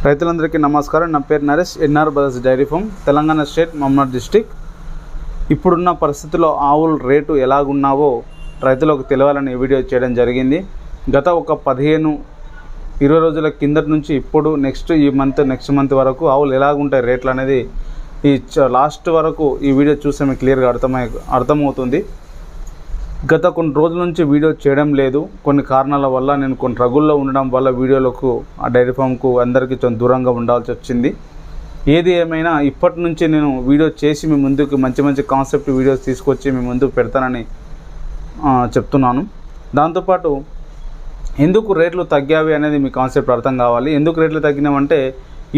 రైతులందరికీ నమస్కారం. నా పేరు Naresh, NR brothers dairy farm, Telangana state, Mahabubnagar district. ఇప్పుడున్న పరిస్థితుల్లో ఆవుల రేటు ఎలాగున్నావో రైతులకు తెలియాలని వీడియో చేయడం జరిగింది. గత ఒక 15-20 రోజుల కిందటి నుంచి ఇప్పుడు నెక్స్ట్ మంత్ వరకు ఆవులు ఎలాగుంటాయి రేట్లు అనేది ఈ లాస్ట్ వరకు ఈ వీడియో చూస్తే మీకు క్లియర్గా అర్థమవుతుంది. గత కొన్ని రోజుల నుంచి వీడియో చేయడం లేదు. కొన్ని కారణాల వల్ల నేను కొన్ని రగుల్లో ఉండడం వల్ల వీడియోలకు ఆ డైరీ ఫామ్కు అందరికీ కొంచెం దూరంగా ఉండాల్సి వచ్చింది. ఏది ఏమైనా ఇప్పటి నుంచి నేను వీడియో చేసి మీ ముందుకు మంచి కాన్సెప్ట్ వీడియోస్ తీసుకొచ్చి మీ ముందుకు పెడతానని చెప్తున్నాను. దాంతోపాటు ఎందుకు రేట్లు తగ్గావి అనేది మీ కాన్సెప్ట్ అర్థం కావాలి. ఎందుకు రేట్లు తగ్గినామంటే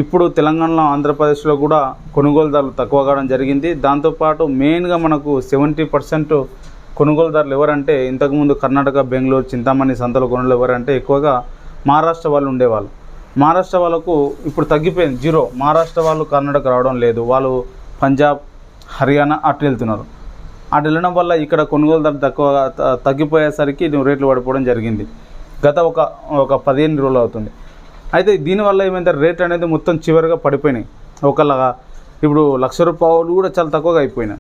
ఇప్పుడు తెలంగాణలో, ఆంధ్రప్రదేశ్లో కూడా కొనుగోలుదారులు తక్కువ కావడం జరిగింది. దాంతోపాటు మెయిన్గా మనకు 70% కొనుగోలుదారులు ఎవరంటే ఇంతకుముందు కర్ణాటక, బెంగళూరు, చింతామణి సంతలో కొనుగోలు ఎవరంటే ఎక్కువగా మహారాష్ట్ర వాళ్ళు ఉండేవాళ్ళు. మహారాష్ట్ర వాళ్ళకు ఇప్పుడు తగ్గిపోయింది, జీరో. మహారాష్ట్ర వాళ్ళు కర్ణాటక రావడం లేదు, వాళ్ళు పంజాబ్, హర్యానా అటు వెళ్తున్నారు. అటు వెళ్ళడం వల్ల ఇక్కడ కొనుగోలుదారులు తగ్గిపోయేసరికి రేట్లు పడిపోవడం జరిగింది. గత ఒక 15 రోజులు అవుతుంది. అయితే దీనివల్ల ఏమైంది, రేట్ అనేది మొత్తం చివరిగా పడిపోయినాయి. ఇప్పుడు 1,00,000 రూపాయలు కూడా చాలా తక్కువగా అయిపోయినాయి.